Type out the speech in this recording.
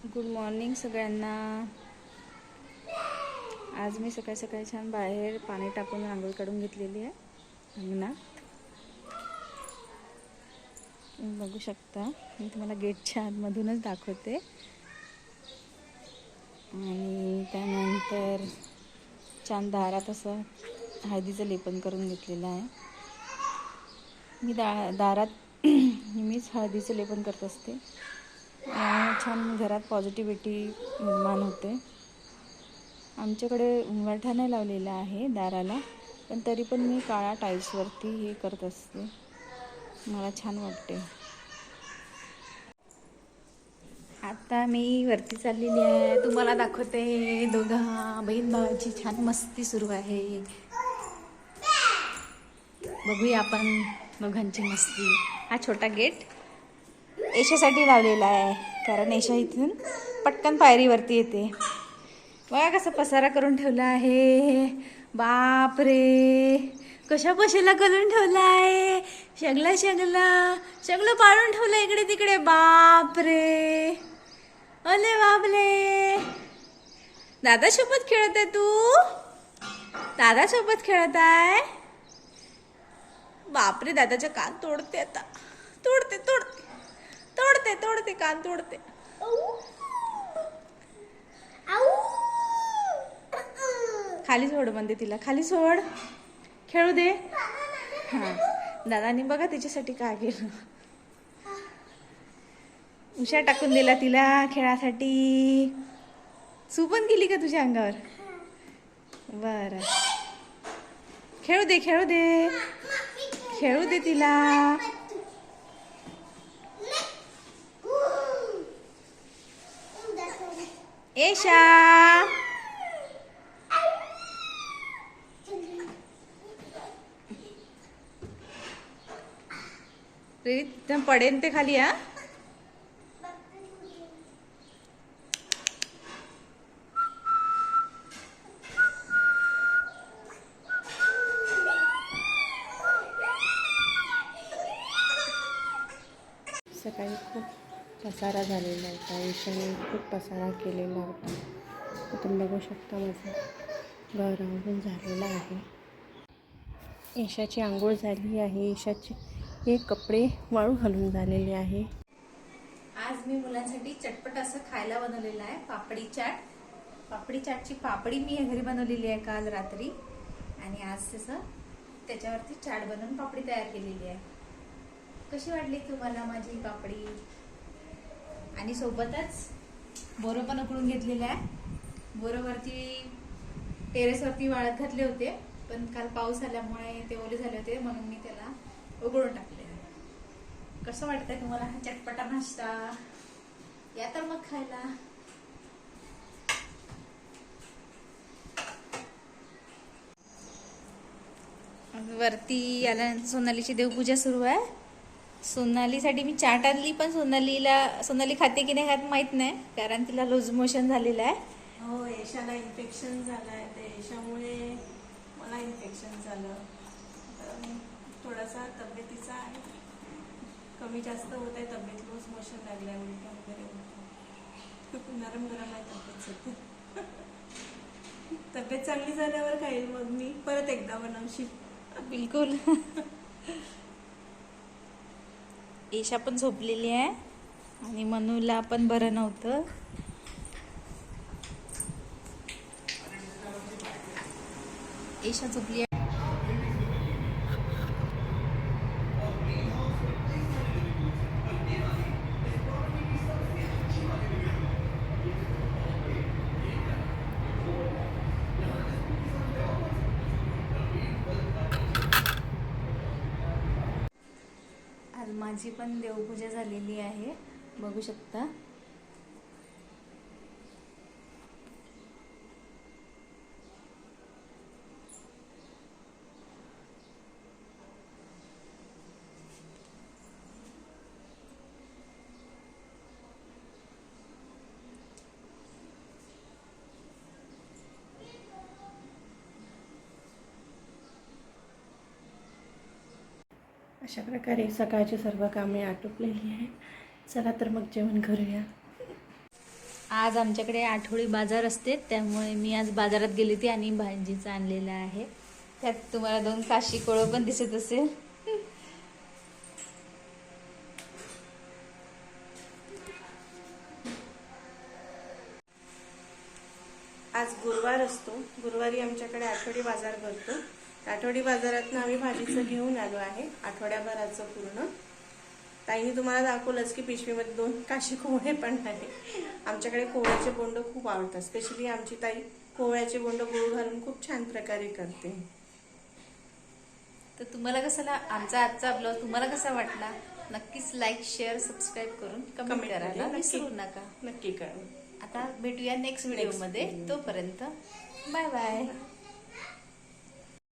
Good morning सगळ्यांना. आज मी सकाळी सकाळी छान बाहेर पाणी टाकून रांगोळी काढून घेतलेली आहे अंगणात. बघू शकता, मी तुम्हाला गेटच्या आतमधूनच दाखवते. आणि त्यानंतर छान दारात असं हळदीचं लेपन करून घेतलेलं आहे. मी दारात नेहमीच हळदीचं लेपन करत असते. छान घरात पॉझिटिव्हिटी निर्माण होते. आमच्याकडे उंबरठा नाही लावलेला आहे दाराला, पण तरी पण मी काळा टाईल्सवरती हे करत असते. मला छान वाटते. आता मी वरती चाललेली आहे, तुम्हाला दाखवते. दोघा बहीण भावाची छान मस्ती सुरू आहे. बघूया आपण दोघांची मस्ती. हा छोटा गेट एशासाठी लावलेला आहे, कारण एशा इथून पटकन पायरीवरती येते. बघा कसं पसारा करून ठेवला आहे. बाप रे, कशा कशाला करून ठेवला आहे. शगला सगळं पाडून ठेवलं इकडे तिकडे. बाप रे, अले बापले. दादासोबत खेळत आहे तू? दादासोबत खेळत आहे? बापरे, दादाचे कान तोडते आता. तोडते कान तोडते. खाली सोड म्हणते तिला, खाली सोड, खेळू दे. हां, दादानी बघा तिच्यासाठी काय केलं. उशा टाकून दिला तिला खेळासाठी. सू पण गेली का तुझ्या अंगावर? बरं, खेळू दे तिला. एशा, पडेन ते खाली. हा, सकाळी खूप पसारा झालेला होता. ईशाने खूप पसारा केलेला होता. तुम्ही बघू शकता माझं घर आवरून झालेलं आहे. ईशाची आंघोळ झाली आहे. ईशाचे हे कपडे वाळू घालून झालेले आहे. आज मी मुलांसाठी चटपट असं खायला बनवलेलं आहे, पापडी चाट. पापडी चाटची पापडी मी घरी बनवलेली आहे काल रात्री, आणि आज तसं त्याच्यावरती चाट बनवून पापडी तयार केलेली आहे. कशी वाटली तुम्हाला माझी पापडी? आणि सोबतच बोरं पण उकळून घेतलेलं आहे. बोरवरती टेरेसवरती वाळत घातले होते, पण काल पाऊस आल्यामुळे ते ओले झाले होते, म्हणून मी त्याला उकळून टाकले. कसं वाटतंय तुम्हाला हा चटपटा नाश्ता? या तर मग खायला. वरती आल्या सोनालीची देवपूजा सुरू आहे. सोनालीसाठी मी चाट आणली, पण सोनाली खाते की नाही खात माहित नाही, कारण तिला लूज मोशन झालेलं आहे. हो, एशाला इन्फेक्शन झालं आहे. ते एशामुळे मला इन्फेक्शन झालं. थोडासा तब्येतीचा आहे, कमी जास्त होत आहे तब्येत. लूज मोशन लागलं आहे, उलट्या वगैरे होतं. खूप नरम गरम आहे तब्येत सध्या. तब्येत चांगली झाल्यावर खाईल मग मी परत एकदा बनवशील. बिलकुल. ईशा पण झोपलेली आहे, आणि मनूला पण बरं नव्हतं. ईशा झोपली आहे. आज माझी पण देवपूजा झालेली आहे, बघू शकता. अशा प्रकारे सकाळची सर्व कामे आटोपलेली आहे. चला तर मग जेवण करूया. आज आमच्याकडे आठवडी बाजार असते, त्यामुळे मी आज बाजारात गेली होती आणि भाजीचं आणलेलं आहे. त्यात तुम्हाला 2 काशी कोळं पण दिसत असेल. आज गुरुवार असतो. गुरुवारी आमच्याकडे आठवडी बाजार भरतो. आठवडी बाजारातनं आम्ही भाजीचं घेऊन आलो आहे, आठवड्याभराचं पूर्ण. ताईने तुम्हाला दाखवलंच की पिशवीमध्ये 2 काशी कोवळे पण आहे. आमच्याकडे कोवळ्याचे बोंड खूप आवडतात. स्पेशली आमची ताई कोवळ्याचे बोंड गुळ घालून खूप छान प्रकारे करते. तर तुम्हाला कसा आमचा आजचा ब्लॉग तुम्हाला कसा वाटला, नक्कीच लाईक, शेअर, सबस्क्राईब करून कमेंट करायला विसरू नका. नक्की करा. आता भेटूया नेक्स्ट व्हिडिओमध्ये. तोपर्यंत बाय बाय.